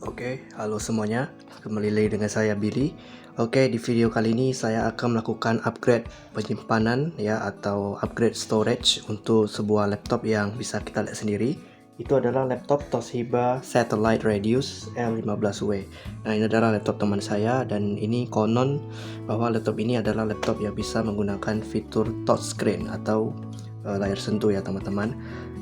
Oke, halo semuanya. Kembali lagi dengan saya Billy. Oke, di video kali ini saya akan melakukan upgrade penyimpanan ya atau upgrade storage untuk sebuah laptop yang bisa kita lihat sendiri. Itu adalah laptop Toshiba Satellite Radius L15W. Nah, ini adalah laptop teman saya dan ini konon bahwa laptop ini adalah laptop yang bisa menggunakan fitur touchscreen atau layar sentuh ya teman-teman.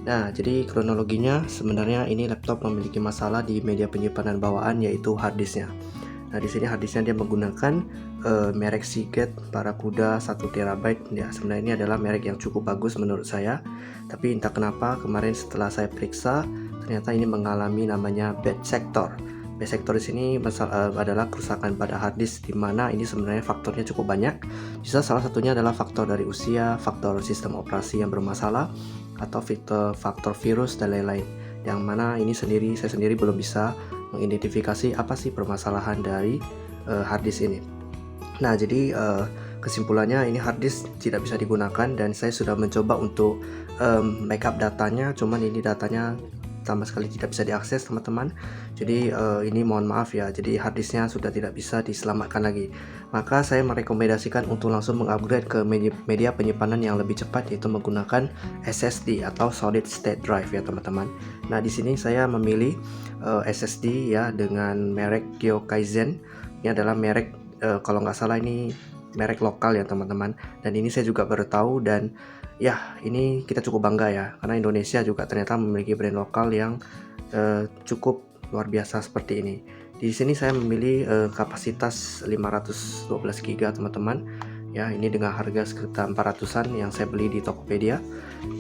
Nah, jadi kronologinya sebenarnya ini laptop memiliki masalah di media penyimpanan bawaan yaitu harddisknya. Nah, di sini harddisknya dia menggunakan merek Seagate Barracuda 1 TB. Ya, sebenarnya ini adalah merek yang cukup bagus menurut saya. Tapi entah kenapa kemarin setelah saya periksa ternyata ini mengalami namanya bad sector. Bad sector di sini adalah kerusakan pada harddisk di mana ini sebenarnya faktornya cukup banyak. Bisa salah satunya adalah faktor dari usia, faktor sistem operasi yang bermasalah, atau faktor virus dan lain-lain, yang mana ini saya sendiri belum bisa mengidentifikasi apa sih permasalahan dari harddisk ini. Nah, jadi kesimpulannya ini harddisk tidak bisa digunakan dan saya sudah mencoba untuk backup datanya, cuman ini datanya sama sekali tidak bisa diakses teman-teman. Jadi ini mohon maaf ya, jadi harddisknya sudah tidak bisa diselamatkan lagi. Maka saya merekomendasikan untuk langsung mengupgrade ke media penyimpanan yang lebih cepat, yaitu menggunakan SSD atau solid state drive ya teman-teman. Nah, di sini saya memilih SSD ya dengan merek Gyokaizen. Ini adalah merek kalau nggak salah ini merek lokal ya teman-teman, dan ini saya juga baru tahu. Dan ya, ini kita cukup bangga ya karena Indonesia juga ternyata memiliki brand lokal yang cukup luar biasa seperti ini. Di sini saya memilih kapasitas 512 GB teman-teman. Ya, ini dengan harga sekitar 400-an yang saya beli di Tokopedia.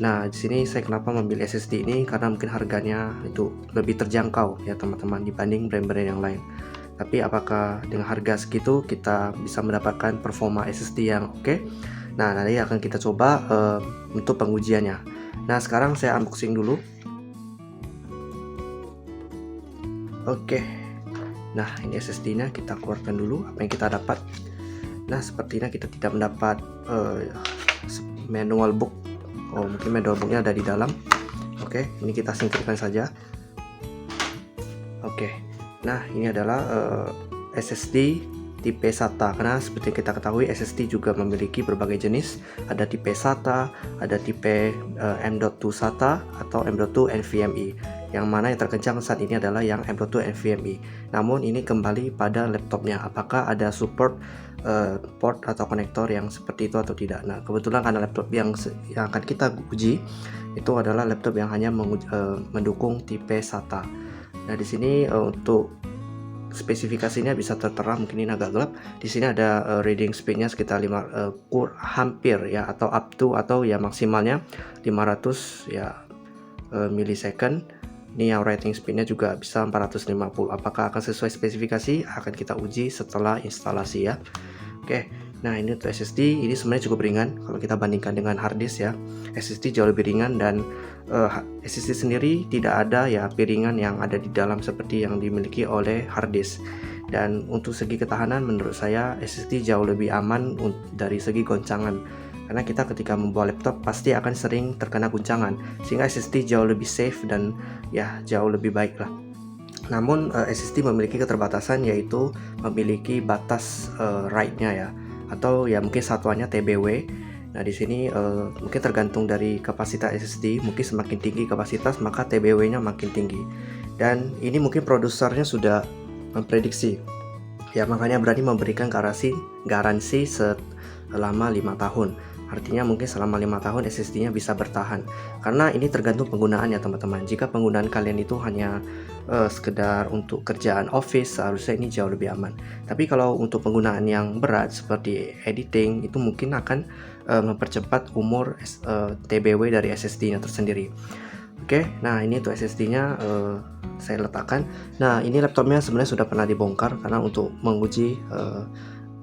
Nah, di sini saya kenapa memilih SSD ini karena mungkin harganya itu lebih terjangkau ya teman-teman dibanding brand-brand yang lain. Tapi apakah dengan harga segitu kita bisa mendapatkan performa SSD yang oke? Nah, nanti akan kita coba untuk pengujiannya. Nah, sekarang saya unboxing dulu. Oke. Nah, ini SSD-nya kita keluarkan dulu apa yang kita dapat. Nah, sepertinya kita tidak mendapat manual book. Oh, mungkin manual booknya ada di dalam. Oke, ini kita singkirkan saja. Oke. Nah, ini adalah SSD tipe SATA, karena seperti yang kita ketahui SSD juga memiliki berbagai jenis. Ada tipe SATA, ada tipe M.2 SATA atau M.2 NVMe. Yang mana yang terkencang saat ini adalah yang M.2 NVMe. Namun ini kembali pada laptopnya, apakah ada support port atau konektor yang seperti itu atau tidak. Nah, kebetulan karena laptop yang akan kita uji itu adalah laptop yang hanya mendukung tipe SATA. Nah, di sini untuk spesifikasinya bisa tertera, mungkin ini agak gelap. Di sini ada reading speednya sekitar hampir ya, atau up to, atau ya maksimalnya 500 ya millisecond. Ini yang writing speednya juga bisa 450. Apakah akan sesuai spesifikasi? Akan kita uji setelah instalasi ya. Oke. Nah, ini untuk SSD ini sebenarnya cukup ringan kalau kita bandingkan dengan harddisk ya. SSD jauh lebih ringan, dan SSD sendiri tidak ada ya piringan yang ada di dalam seperti yang dimiliki oleh harddisk. Dan untuk segi ketahanan menurut saya SSD jauh lebih aman dari segi goncangan. Karena kita ketika membawa laptop pasti akan sering terkena guncangan, sehingga SSD jauh lebih safe dan ya jauh lebih baik lah. Namun SSD memiliki keterbatasan, yaitu memiliki batas write-nya ya, atau ya mungkin satuannya TBW. Nah, di sini mungkin tergantung dari kapasitas SSD, mungkin semakin tinggi kapasitas maka TBW-nya makin tinggi. Dan ini mungkin produsernya sudah memprediksi ya, makanya berani memberikan garansi selama 5 tahun. Artinya mungkin selama 5 tahun SSD-nya bisa bertahan. Karena ini tergantung penggunaan ya teman-teman. Jika penggunaan kalian itu hanya sekedar untuk kerjaan office, seharusnya ini jauh lebih aman. Tapi kalau untuk penggunaan yang berat seperti editing, itu mungkin akan mempercepat umur TBW dari SSD-nya tersendiri. Oke, nah ini untuk SSD-nya saya letakkan. Nah, ini laptopnya sebenarnya sudah pernah dibongkar karena untuk menguji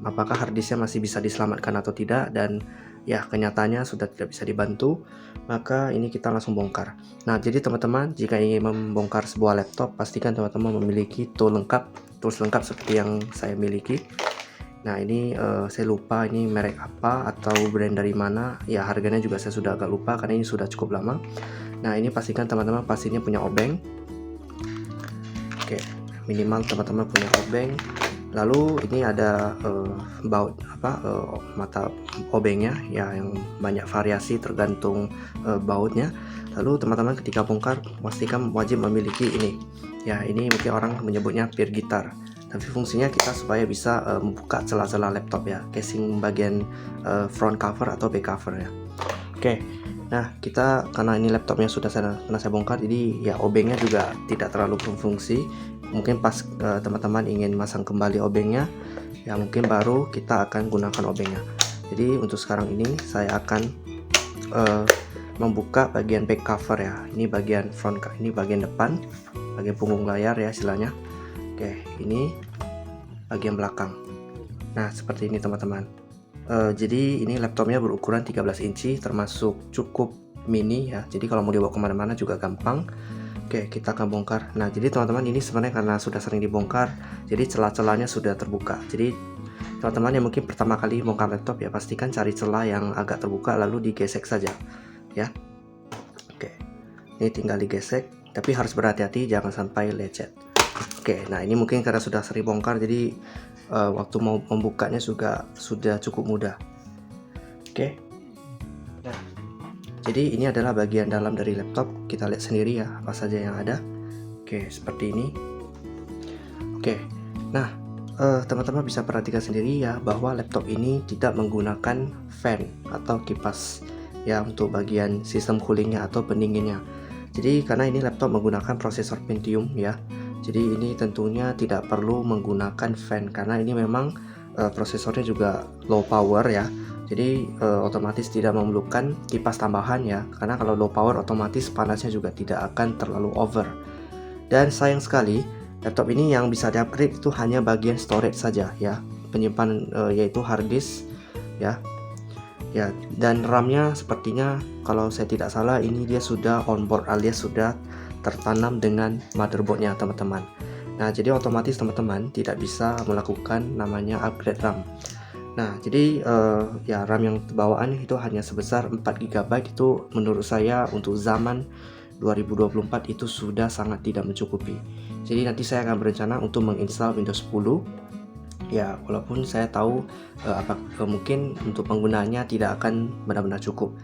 apakah harddisknya masih bisa diselamatkan atau tidak, dan ya kenyataannya sudah tidak bisa dibantu. Maka ini kita langsung bongkar. Nah, jadi teman-teman jika ingin membongkar sebuah laptop, pastikan teman-teman memiliki tools lengkap seperti yang saya miliki. Nah, ini saya lupa ini merek apa atau brand dari mana ya, harganya juga saya sudah agak lupa karena ini sudah cukup lama. Nah, ini pastikan teman-teman pastinya punya obeng. Oke, minimal teman-teman punya obeng. Lalu ini ada baut mata obengnya ya, yang banyak variasi tergantung bautnya. Lalu teman-teman ketika bongkar pastikan wajib memiliki ini ya, ini mungkin orang menyebutnya pir gitar, tapi fungsinya kita supaya bisa membuka celah-celah laptop ya, casing bagian front cover atau back cover ya. Oke, nah kita karena ini laptopnya sudah pernah saya bongkar, jadi ya obengnya juga tidak terlalu berfungsi. Mungkin pas teman-teman ingin masang kembali obengnya ya, mungkin baru kita akan gunakan obengnya. Jadi untuk sekarang ini saya akan membuka bagian back cover ya. Ini bagian front, ini bagian depan, bagian punggung layar ya istilahnya. Oke, ini bagian belakang. Nah seperti ini teman-teman. Jadi ini laptopnya berukuran 13 inci, termasuk cukup mini ya. Jadi kalau mau dibawa kemana-mana juga gampang. Oke, kita akan bongkar. Nah jadi teman-teman, ini sebenarnya karena sudah sering dibongkar, jadi celah-celahnya sudah terbuka. Jadi teman-teman yang mungkin pertama kali bongkar laptop ya, pastikan cari celah yang agak terbuka lalu digesek saja ya. Oke, ini tinggal digesek, tapi harus berhati-hati jangan sampai lecet. Oke, nah ini mungkin karena sudah sering bongkar, jadi waktu mau membukanya juga sudah cukup mudah. Oke, nah jadi ini adalah bagian dalam dari laptop. Kita lihat sendiri ya apa saja yang ada. Oke, seperti ini. Oke, nah teman-teman bisa perhatikan sendiri ya bahwa laptop ini tidak menggunakan fan atau kipas ya untuk bagian sistem coolingnya atau pendinginnya. Jadi karena ini laptop menggunakan prosesor Pentium ya, jadi ini tentunya tidak perlu menggunakan fan karena ini memang prosesornya juga low power ya. Jadi otomatis tidak memerlukan kipas tambahan ya, karena kalau low power otomatis panasnya juga tidak akan terlalu over. Dan sayang sekali laptop ini yang bisa di-upgrade itu hanya bagian storage saja ya, penyimpanan yaitu hard disk ya. Ya, dan RAM-nya sepertinya kalau saya tidak salah ini dia sudah onboard alias sudah tertanam dengan motherboardnya teman-teman. Nah jadi otomatis teman-teman tidak bisa melakukan namanya upgrade RAM. Nah jadi ya RAM yang bawaan itu hanya sebesar 4 GB, itu menurut saya untuk zaman 2024 itu sudah sangat tidak mencukupi. Jadi nanti saya akan berencana untuk menginstal Windows 10 ya, walaupun saya tahu mungkin untuk penggunaannya tidak akan benar-benar cukup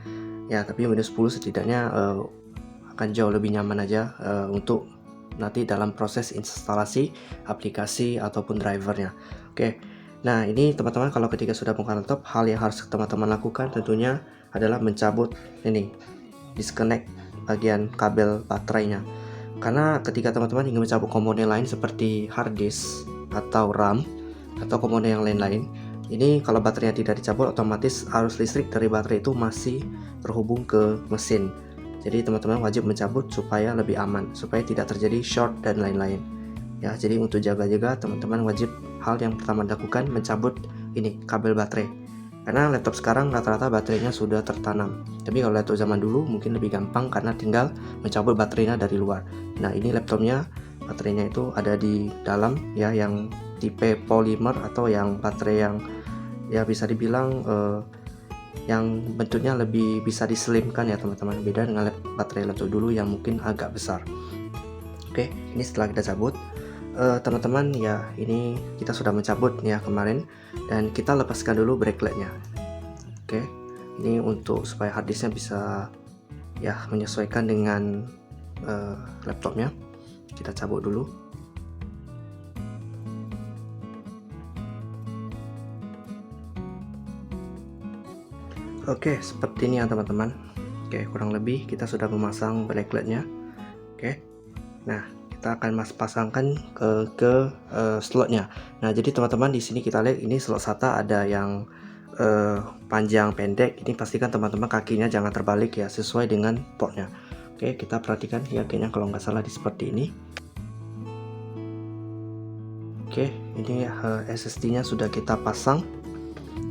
ya, tapi Windows 10 setidaknya akan jauh lebih nyaman aja untuk nanti dalam proses instalasi aplikasi ataupun drivernya. Oke, nah ini teman-teman kalau ketika sudah bongkar laptop, hal yang harus teman-teman lakukan tentunya adalah mencabut ini, disconnect bagian kabel baterainya. Karena ketika teman-teman ingin mencabut komponen lain seperti hard disk atau RAM atau komponen yang lain-lain, ini kalau baterainya tidak dicabut, otomatis arus listrik dari baterai itu masih terhubung ke mesin. Jadi teman-teman wajib mencabut supaya lebih aman, supaya tidak terjadi short dan lain-lain ya. Jadi untuk jaga-jaga teman-teman wajib, hal yang pertama dilakukan mencabut ini kabel baterai, karena laptop sekarang rata-rata baterainya sudah tertanam. Tapi kalau laptop zaman dulu mungkin lebih gampang karena tinggal mencabut baterainya dari luar. Nah ini laptopnya baterainya itu ada di dalam ya, yang tipe polymer atau yang baterai yang ya bisa dibilang yang bentuknya lebih bisa dislimkan ya teman-teman, beda dengan baterai laptop dulu yang mungkin agak besar. Oke, ini setelah kita cabut teman-teman ya, ini kita sudah mencabut ya kemarin, dan kita lepaskan dulu braceletnya. Oke, ini untuk supaya harddisknya bisa ya menyesuaikan dengan laptopnya. Kita cabut dulu. Oke, seperti ini ya teman-teman. Oke, kurang lebih kita sudah memasang braceletnya. Oke, nah kita akan pasangkan ke slotnya. Nah jadi teman-teman di sini kita lihat ini slot SATA ada yang panjang pendek. Ini pastikan teman-teman kakinya jangan terbalik ya, sesuai dengan portnya. Oke, kita perhatikan ya, kayaknya kalau nggak salah di seperti ini. Oke, ini SSD-nya sudah kita pasang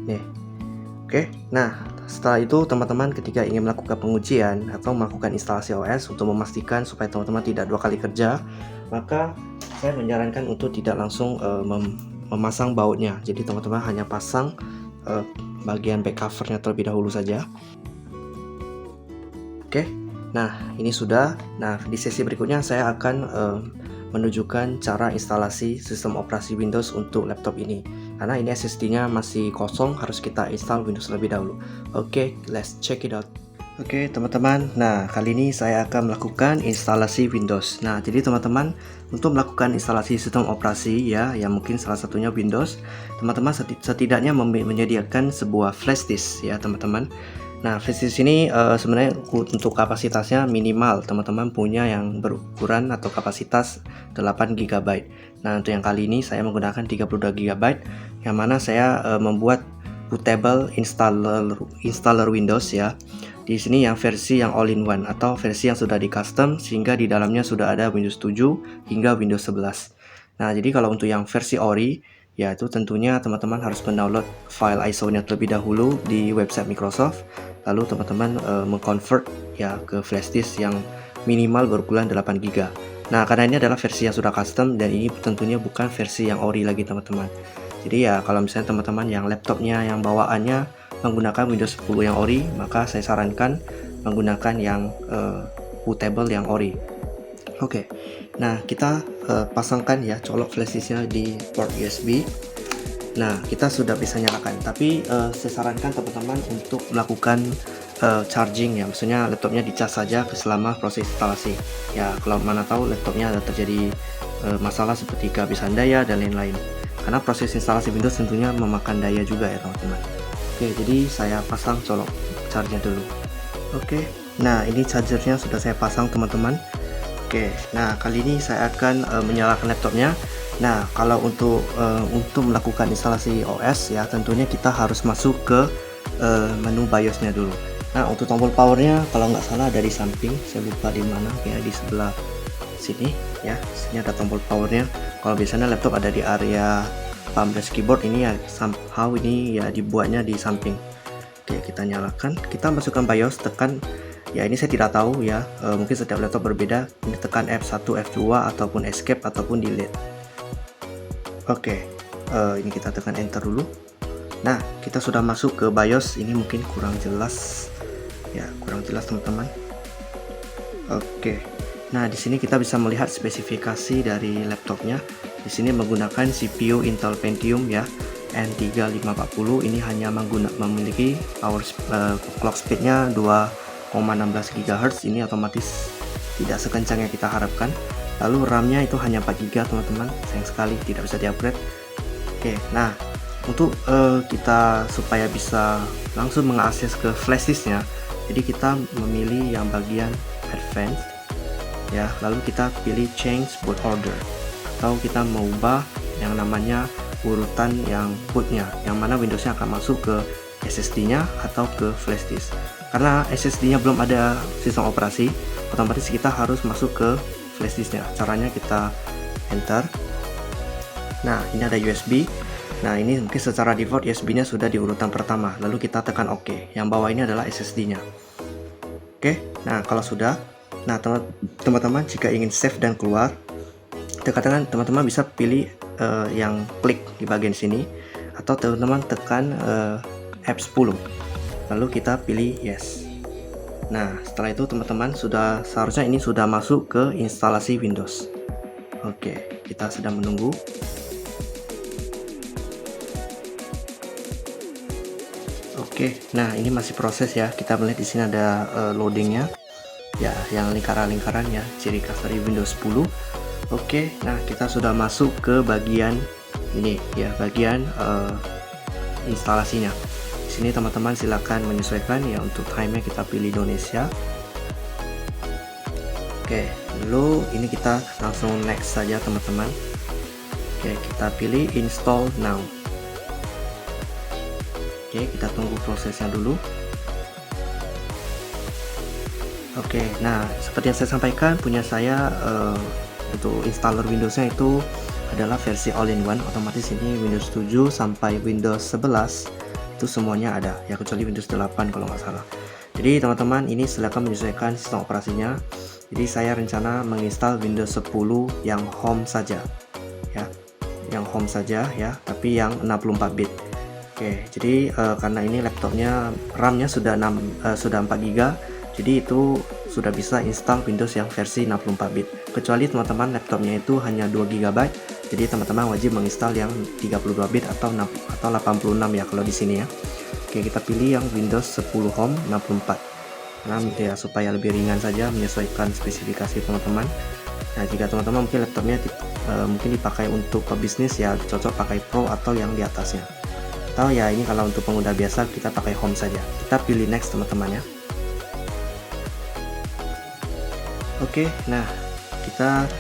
nih. Oke, nah setelah itu teman-teman ketika ingin melakukan pengujian atau melakukan instalasi OS untuk memastikan supaya teman-teman tidak dua kali kerja, maka saya menyarankan untuk tidak langsung memasang bautnya. Jadi teman-teman hanya pasang bagian back covernya terlebih dahulu saja. Oke, nah ini sudah. Nah di sesi berikutnya saya akan menunjukkan cara instalasi sistem operasi Windows untuk laptop ini. Karena ini SSD-nya masih kosong, harus kita install Windows lebih dahulu. Oke, let's check it out. Oke teman-teman, nah kali ini saya akan melakukan instalasi Windows. Nah jadi teman-teman, untuk melakukan instalasi sistem operasi ya, yang mungkin salah satunya Windows, teman-teman setidaknya menyediakan sebuah flash disk ya teman-teman. Nah flash disk ini sebenarnya untuk kapasitasnya minimal, teman-teman punya yang berukuran atau kapasitas 8 GB. Nah untuk yang kali ini saya menggunakan 32 GB, yang mana saya membuat bootable installer Windows ya. Di sini yang versi yang all-in-one atau versi yang sudah di custom sehingga di dalamnya sudah ada Windows 7 hingga Windows 11. Nah, jadi kalau untuk yang versi ori, ya itu tentunya teman-teman harus mendownload file ISO-nya terlebih dahulu di website Microsoft. Lalu teman-teman mengconvert ya ke flash disk yang minimal berukuran 8 GB. Nah, karena ini adalah versi yang sudah custom dan ini tentunya bukan versi yang ori lagi teman-teman. Jadi ya kalau misalnya teman-teman yang laptopnya yang bawaannya menggunakan Windows 10 yang ori, maka saya sarankan menggunakan yang bootable yang ori. Oke, nah kita pasangkan ya, colok flash disknya di port USB. Nah kita sudah bisa nyalakan, tapi saya sarankan teman-teman untuk melakukan charging ya, maksudnya laptopnya dicas saja selama proses instalasi ya. Kalau mana tahu laptopnya ada terjadi masalah seperti kehabisan daya dan lain-lain, karena proses instalasi Windows tentunya memakan daya juga ya teman-teman. Oke, jadi saya pasang colok charger dulu. Oke, nah ini chargernya sudah saya pasang teman-teman. Oke, nah kali ini saya akan menyalakan laptopnya. Nah kalau untuk melakukan instalasi OS ya, tentunya kita harus masuk ke menu BIOS-nya dulu. Nah untuk tombol powernya kalau nggak salah ada di samping, saya lupa di mana ya, di sebelah sini ya. Sini ada tombol powernya. Kalau biasanya laptop ada di area palmrest keyboard, ini ya somehow ini ya dibuatnya di samping. Oke, kita nyalakan, kita masukkan BIOS, tekan ya, ini saya tidak tahu ya, mungkin setiap laptop berbeda. Ini tekan F1, F2 ataupun escape ataupun delete. Oke, ini kita tekan enter dulu. Nah kita sudah masuk ke BIOS. Ini mungkin kurang jelas ya, kurang jelas teman-teman. Oke, nah di sini kita bisa melihat spesifikasi dari laptopnya. Di sini menggunakan CPU Intel Pentium ya, N3540. Ini hanya memiliki clock speednya 2,16 GHz. Ini otomatis tidak sekencang yang kita harapkan. Lalu RAM-nya itu hanya 4 GB teman-teman, sayang sekali tidak bisa di-upgrade. Oke, nah untuk kita supaya bisa langsung mengakses ke flash disk-nya, jadi kita memilih yang bagian Advanced ya, lalu kita pilih Change Boot Order, atau kita mengubah yang namanya urutan yang bootnya, yang mana Windows-nya akan masuk ke SSD-nya atau ke flash disk. Karena SSD-nya belum ada sistem operasi, otomatis kita harus masuk ke flash disk-nya. Caranya kita enter. Nah ini ada USB. Nah ini mungkin secara default USB-nya sudah di urutan pertama, lalu kita tekan OK. Yang bawah ini adalah SSD-nya. Oke, nah kalau sudah, nah teman-teman jika ingin save dan keluar, teman-teman bisa pilih yang klik di bagian sini, atau teman-teman tekan F10, lalu kita pilih yes. Nah setelah itu teman-teman seharusnya ini sudah masuk ke instalasi Windows. Oke, kita sedang menunggu. Oke, nah ini masih proses ya. Kita melihat di sini ada loadingnya ya, yang lingkaran-lingkaran ya, ciri khas dari Windows 10. Oke, nah kita sudah masuk ke bagian ini ya, bagian instalasinya. Di sini teman-teman silakan menyesuaikan ya, untuk time-nya kita pilih Indonesia. Oke, lalu ini kita langsung next saja teman-teman. Oke, kita pilih install now. Oke, kita tunggu prosesnya dulu. Oke, nah seperti yang saya sampaikan, punya saya untuk installer Windows-nya itu adalah versi all-in-one. Otomatis ini Windows 7 sampai Windows 11 itu semuanya ada ya, kecuali Windows 8 kalau nggak salah. Jadi teman-teman ini silakan menyesuaikan sistem operasinya. Jadi saya rencana menginstal Windows 10 yang home saja ya, yang home saja ya, tapi yang 64 bit. Oke, jadi karena ini laptopnya RAM-nya sudah 4 GB, jadi itu sudah bisa install Windows yang versi 64 bit. Kecuali teman-teman laptopnya itu hanya 2 GB, jadi teman-teman wajib menginstal yang 32 bit atau 86 ya kalau di sini ya. Oke, kita pilih yang Windows 10 Home 64. Nah, ya supaya lebih ringan saja menyesuaikan spesifikasi teman-teman. Nah, jika teman-teman mungkin laptopnya mungkin dipakai untuk pebisnis ya, cocok pakai Pro atau yang di atasnya. Atau ya ini kalau untuk pengguna biasa kita pakai Home saja. Kita pilih next teman-teman ya. Oke, nah kita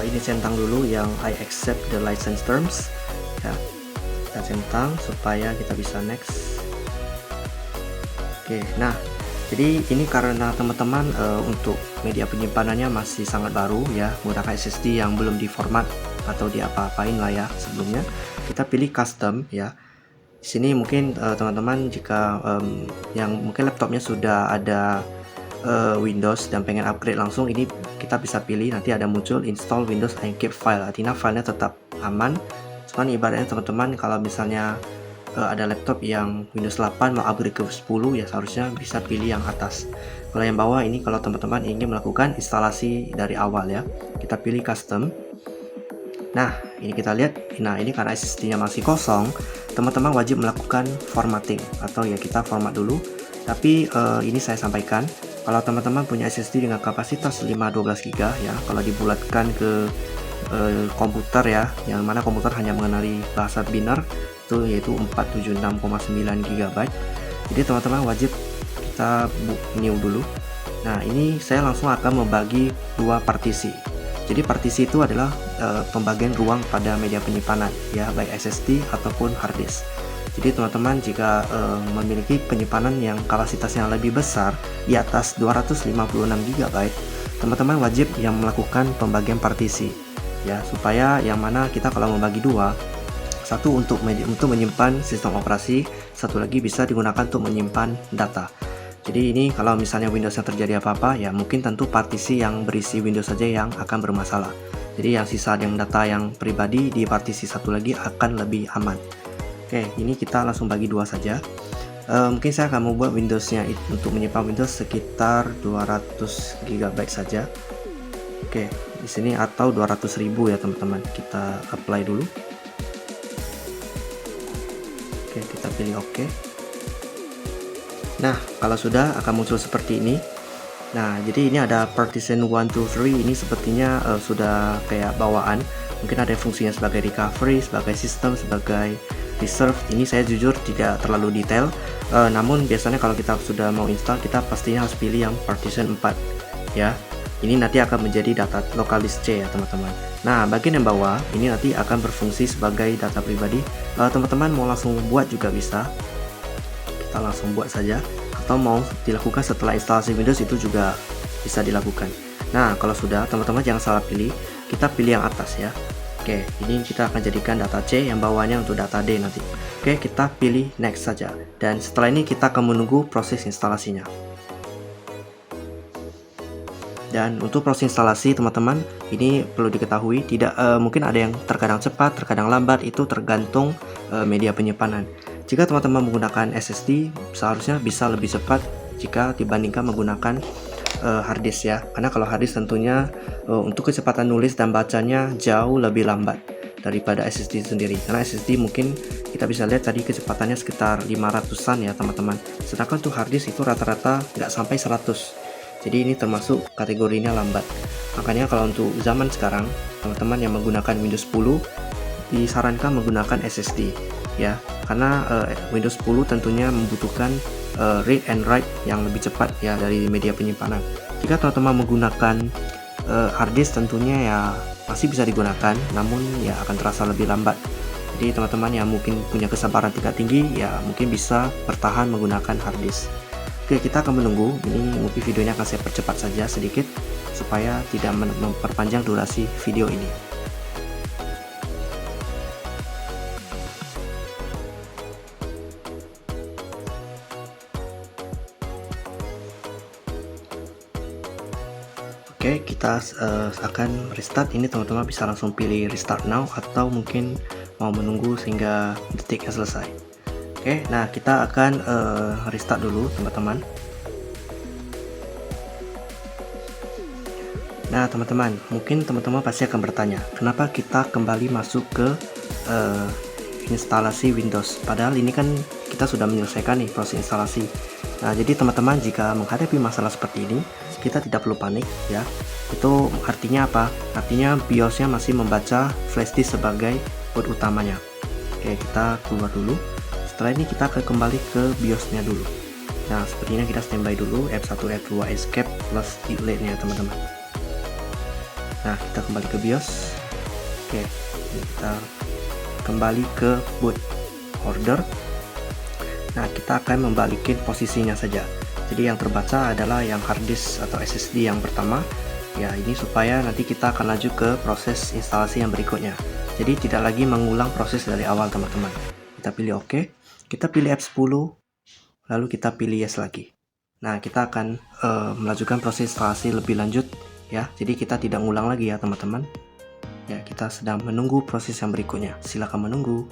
ini centang dulu yang I accept the license terms ya. Kita centang supaya kita bisa next. Oke, nah jadi ini karena teman-teman untuk media penyimpanannya masih sangat baru ya, menggunakan SSD yang belum diformat atau diapa-apain lah ya sebelumnya. Kita pilih custom ya. Di sini mungkin teman-teman jika yang mungkin laptopnya sudah ada Windows dan pengen upgrade langsung, ini kita bisa pilih, nanti ada muncul install Windows and keep file, artinya filenya tetap aman. Cuman ibaratnya teman-teman kalau misalnya ada laptop yang Windows 8 mau upgrade ke 10 ya seharusnya bisa pilih yang atas. Kalau yang bawah ini kalau teman-teman ingin melakukan instalasi dari awal ya, kita pilih custom. Nah, ini kita lihat, nah ini karena SSD-nya masih kosong, teman-teman wajib melakukan formatting atau ya kita format dulu. Tapi ini saya sampaikan, kalau teman-teman punya SSD dengan kapasitas 512 GB ya, kalau dibulatkan ke komputer ya, yang mana komputer hanya mengenali bahasa binary itu yaitu 476,9 GB. Jadi teman-teman wajib kita boot new dulu. Nah, ini saya langsung akan membagi dua partisi. Jadi partisi itu adalah pembagian ruang pada media penyimpanan ya, baik SSD ataupun hard disk. Jadi teman-teman jika memiliki penyimpanan yang kapasitasnya lebih besar di atas 256 GB, teman-teman wajib yang melakukan pembagian partisi ya, supaya yang mana kita kalau membagi dua, satu untuk menyimpan sistem operasi, satu lagi bisa digunakan untuk menyimpan data. Jadi ini kalau misalnya Windows yang terjadi apa-apa ya, mungkin tentu partisi yang berisi Windows saja yang akan bermasalah. Jadi yang sisa yang data yang pribadi di partisi satu lagi akan lebih aman. Oke, ini kita langsung bagi dua saja. Mungkin saya akan membuat Windowsnya untuk menyimpan Windows sekitar 200 GB saja. Oke, di sini atau 200.000 ya teman-teman. Kita apply dulu. Oke, kita pilih OK. Nah, kalau sudah akan muncul seperti ini. Nah, jadi ini ada partition 1, 2, 3. Ini sepertinya sudah kayak bawaan. Mungkin ada fungsinya sebagai recovery, sebagai sistem, sebagai reserve. Ini saya jujur tidak terlalu detail. Namun biasanya kalau kita sudah mau install, kita pastinya harus pilih yang partition 4 ya. Ini nanti akan menjadi data local disk C ya teman-teman. Nah, bagian yang bawah ini nanti akan berfungsi sebagai data pribadi. Teman-teman mau langsung buat juga bisa. Kita langsung buat saja, atau mau dilakukan setelah instalasi Windows itu juga bisa dilakukan. Nah, kalau sudah, teman-teman jangan salah pilih, kita pilih yang atas ya. Oke, ini kita akan jadikan data C, yang bawahnya untuk data D nanti. Oke, kita pilih next saja, dan setelah ini kita akan menunggu proses instalasinya. Dan untuk proses instalasi teman-teman, ini perlu diketahui tidak mungkin ada yang terkadang cepat, terkadang lambat, itu tergantung media penyimpanan. Jika teman-teman menggunakan SSD, seharusnya bisa lebih cepat jika dibandingkan menggunakan hard disk ya. Karena kalau hard disk tentunya untuk kecepatan nulis dan bacanya jauh lebih lambat daripada SSD sendiri. Karena SSD mungkin kita bisa lihat tadi kecepatannya sekitar 500-an ya teman-teman. Sedangkan untuk hard disk itu rata-rata nggak sampai 100. Jadi ini termasuk kategorinya lambat. Makanya kalau untuk zaman sekarang, teman-teman yang menggunakan Windows 10 disarankan menggunakan SSD ya. Karena Windows 10 tentunya membutuhkan read and write yang lebih cepat ya dari media penyimpanan. Jika teman-teman menggunakan hard disk tentunya ya masih bisa digunakan, namun ya akan terasa lebih lambat. Jadi teman-teman yang mungkin punya kesabaran tingkat tinggi ya mungkin bisa bertahan menggunakan hard disk. Oke, kita akan menunggu. Ini mungkin videonya akan saya percepat saja sedikit supaya tidak memperpanjang durasi video ini. Oke, kita akan restart. Ini teman-teman bisa langsung pilih restart now atau mungkin mau menunggu sehingga detiknya selesai. Oke, nah kita akan restart dulu teman-teman. Nah teman-teman, mungkin teman-teman pasti akan bertanya, kenapa kita kembali masuk ke instalasi Windows, padahal ini kan kita sudah menyelesaikan nih proses instalasi. Nah jadi teman-teman, jika menghadapi masalah seperti ini, kita tidak perlu panik ya. Itu artinya apa? Artinya BIOSnya masih membaca flash disk sebagai boot utamanya. Oke, kita keluar dulu. Setelah ini kita akan kembali ke BIOSnya dulu. Nah sepertinya kita standby dulu, F1 F2 escape plus delete nya teman-teman. Nah kita kembali ke BIOS. Oke, kita kembali ke boot order. Nah kita akan membalikin posisinya saja. Jadi yang terbaca adalah yang hard disk atau SSD yang pertama ya, ini supaya nanti kita akan laju ke proses instalasi yang berikutnya. Jadi tidak lagi mengulang proses dari awal teman-teman. Kita pilih OK, kita pilih F10, lalu kita pilih yes lagi. Nah kita akan melakukan proses instalasi lebih lanjut ya, jadi kita tidak ngulang lagi ya teman-teman. Ya, kita sedang menunggu proses yang berikutnya. Silakan menunggu.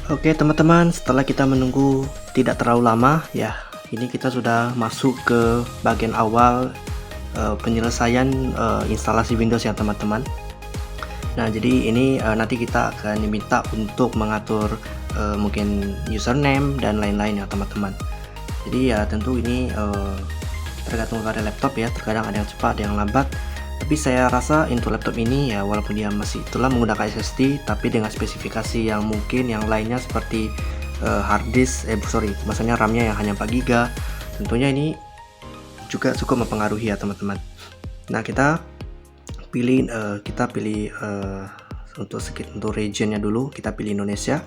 Oke teman-teman, setelah kita menunggu tidak terlalu lama ya, ini kita sudah masuk ke bagian awal penyelesaian instalasi Windows ya teman-teman. Nah jadi ini nanti kita akan diminta untuk mengatur mungkin username dan lain-lain ya teman-teman. Jadi ya tentu ini tergantung pada laptop ya, terkadang ada yang cepat, ada yang lambat. Tapi saya rasa untuk laptop ini ya, walaupun dia masih telah menggunakan SSD, tapi dengan spesifikasi yang mungkin yang lainnya seperti hard disk, maksudnya RAM-nya yang hanya 4 GB, tentunya ini juga cukup mempengaruhi ya teman-teman. Nah kita pilih untuk regionnya dulu, kita pilih Indonesia.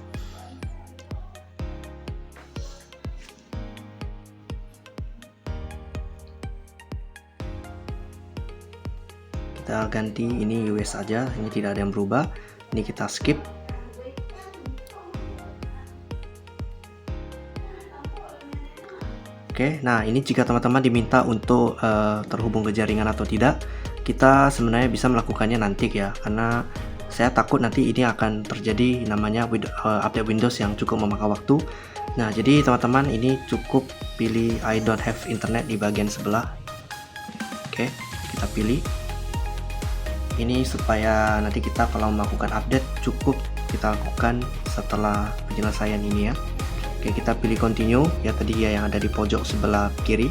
Kita ganti ini US aja, ini tidak ada yang berubah. Ini kita skip. Oke, nah ini jika teman-teman diminta untuk terhubung ke jaringan atau tidak, kita sebenarnya bisa melakukannya nanti ya, karena saya takut nanti ini akan terjadi namanya update Windows yang cukup memakan waktu. Nah jadi teman-teman, ini cukup pilih I don't have internet di bagian sebelah. Oke, kita pilih ini supaya nanti kita kalau melakukan update cukup kita lakukan setelah penyelesaian ini ya. Oke, kita pilih continue ya, tadi ya yang ada di pojok sebelah kiri.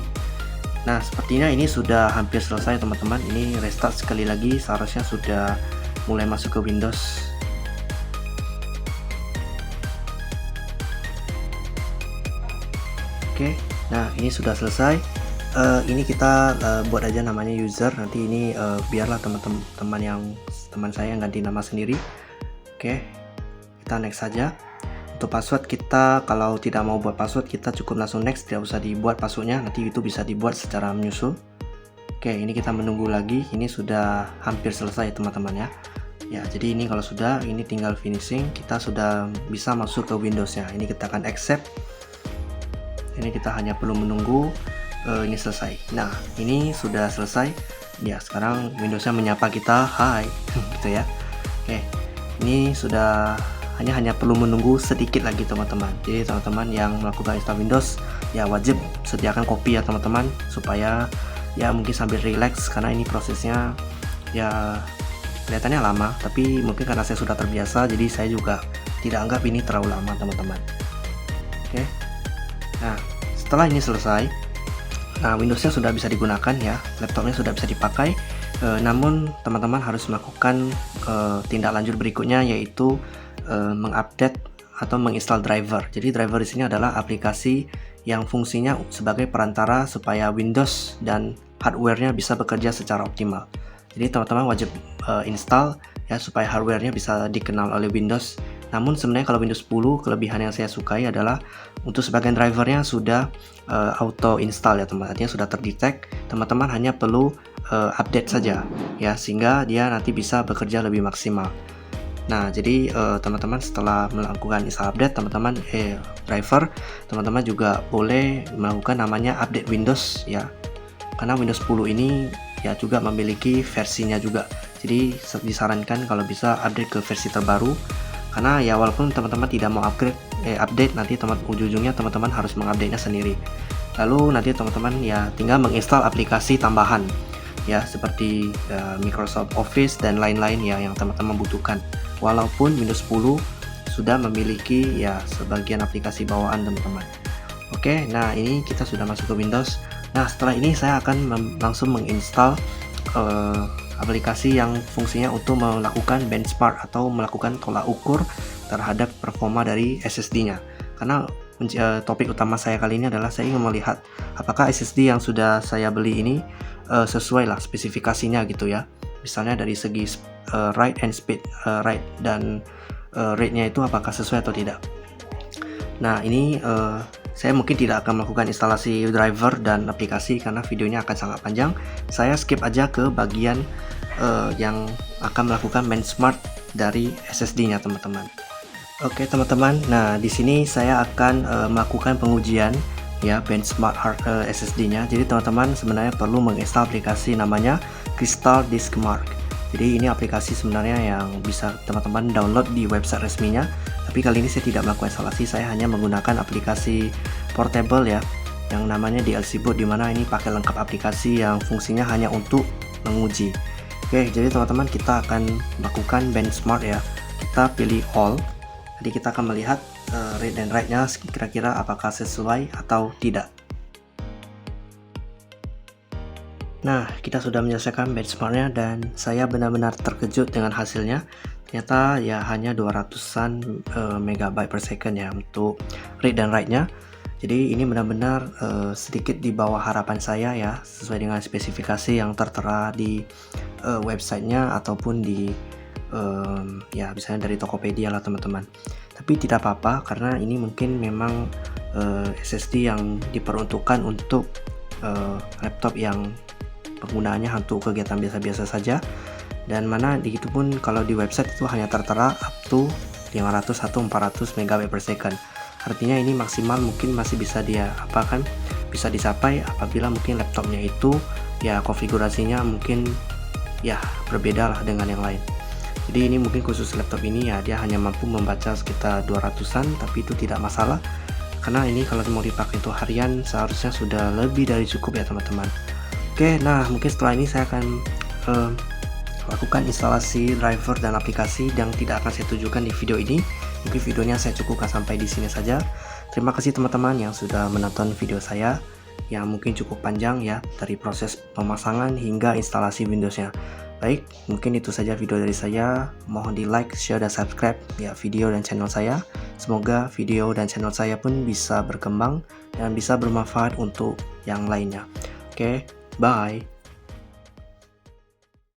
Nah sepertinya ini sudah hampir selesai teman-teman. Ini restart sekali lagi, seharusnya sudah mulai masuk ke Windows. Oke, nah ini sudah selesai. Ini kita buat aja namanya user, nanti ini biarlah teman saya yang ganti nama sendiri. Oke, kita next saja. Untuk password, kita kalau tidak mau buat password, kita cukup langsung next, tidak usah dibuat passwordnya, nanti itu bisa dibuat secara menyusul. Oke, ini kita menunggu lagi. Ini sudah hampir selesai teman-teman ya. Ya jadi ini kalau sudah, ini tinggal finishing, kita sudah bisa masuk ke Windowsnya. Ini kita akan accept. Ini kita hanya perlu menunggu ini selesai. Nah ini sudah selesai ya, sekarang Windowsnya menyapa kita, hai gitu ya. Oke, ini sudah hanya perlu menunggu sedikit lagi teman-teman. Jadi teman-teman yang melakukan install Windows ya wajib sediakan kopi ya teman-teman, supaya ya mungkin sambil relax, karena ini prosesnya ya kelihatannya lama, tapi mungkin karena saya sudah terbiasa, jadi saya juga tidak anggap ini terlalu lama teman-teman. Oke, nah setelah ini selesai, nah Windowsnya sudah bisa digunakan ya, laptopnya sudah bisa dipakai. Namun teman-teman harus melakukan tindak lanjut berikutnya, yaitu mengupdate atau menginstal driver. Jadi driver di sini adalah aplikasi yang fungsinya sebagai perantara supaya Windows dan hardware-nya bisa bekerja secara optimal. Jadi teman-teman wajib install ya, supaya hardware-nya bisa dikenal oleh Windows. Namun sebenarnya kalau Windows 10, kelebihan yang saya sukai adalah untuk sebagian drivernya sudah auto install ya teman-teman, artinya sudah terdetek. Teman-teman hanya perlu update saja ya, sehingga dia nanti bisa bekerja lebih maksimal. Nah jadi teman-teman setelah melakukan install update, teman-teman driver, teman-teman juga boleh melakukan namanya update Windows ya. karena Windows 10 ini ya juga memiliki versinya juga. Jadi disarankan kalau bisa update ke versi terbaru, karena ya walaupun teman-teman tidak mau update, nanti ujung-ujungnya teman-teman harus mengupdate-nya sendiri. Lalu nanti teman-teman ya tinggal menginstal aplikasi tambahan ya, seperti Microsoft Office dan lain-lain ya yang teman-teman butuhkan. Walaupun Windows 10 sudah memiliki ya sebagian aplikasi bawaan teman-teman. Oke, nah ini kita sudah masuk ke Windows. Nah setelah ini saya akan langsung menginstal aplikasi yang fungsinya untuk melakukan benchmark atau melakukan tolak ukur terhadap performa dari SSD-nya. Karena topik utama saya kali ini adalah saya ingin melihat apakah SSD yang sudah saya beli ini sesuai lah spesifikasinya gitu ya. Misalnya dari segi write and speed, write dan rate-nya itu apakah sesuai atau tidak. Nah ini saya mungkin tidak akan melakukan instalasi driver dan aplikasi karena videonya akan sangat panjang. Saya skip aja ke bagian yang akan melakukan benchmark dari SSD-nya teman-teman. Oke teman-teman, nah di sini saya akan melakukan pengujian ya benchmark SSD-nya. Jadi teman-teman sebenarnya perlu menginstal aplikasi namanya Crystal Disk Mark. Jadi ini aplikasi sebenarnya yang bisa teman-teman download di website resminya. Tapi kali ini saya tidak melakukan instalasi, saya hanya menggunakan aplikasi portable ya, yang namanya DLC Boot, dimana ini pakai lengkap aplikasi yang fungsinya hanya untuk menguji. Oke, jadi teman-teman kita akan melakukan benchmark ya. Kita pilih all. Jadi kita akan melihat read dan write-nya kira-kira apakah sesuai atau tidak. Nah, kita sudah menyelesaikan benchmarknya dan saya benar-benar terkejut dengan hasilnya. Ternyata ya hanya 200-an megabyte per second ya untuk read dan write-nya. Jadi ini benar-benar sedikit di bawah harapan saya ya, sesuai dengan spesifikasi yang tertera di websitenya ataupun di ya misalnya dari Tokopedia lah teman-teman. Tapi tidak apa-apa karena ini mungkin memang SSD yang diperuntukkan untuk laptop yang penggunaannya untuk kegiatan biasa-biasa saja, dan mana itu pun kalau di website itu hanya tertera up to 500 atau 400 MB per second. Artinya ini maksimal mungkin masih bisa bisa dicapai apabila mungkin laptopnya itu ya konfigurasinya mungkin ya berbeda lah dengan yang lain. Jadi ini mungkin khusus laptop ini ya dia hanya mampu membaca sekitar 200-an, tapi itu tidak masalah karena ini kalau mau dipakai untuk harian seharusnya sudah lebih dari cukup ya teman-teman. Oke, nah mungkin setelah ini saya akan lakukan instalasi driver dan aplikasi yang tidak akan saya tunjukkan di video ini. Mungkin videonya saya cukupkan sampai di sini saja. Terima kasih teman-teman yang sudah menonton video saya yang mungkin cukup panjang ya, dari proses pemasangan hingga instalasi Windows-nya. Baik, mungkin itu saja video dari saya. Mohon di like, share, dan subscribe ya video dan channel saya. Semoga video dan channel saya pun bisa berkembang dan bisa bermanfaat untuk yang lainnya. Oke, bye.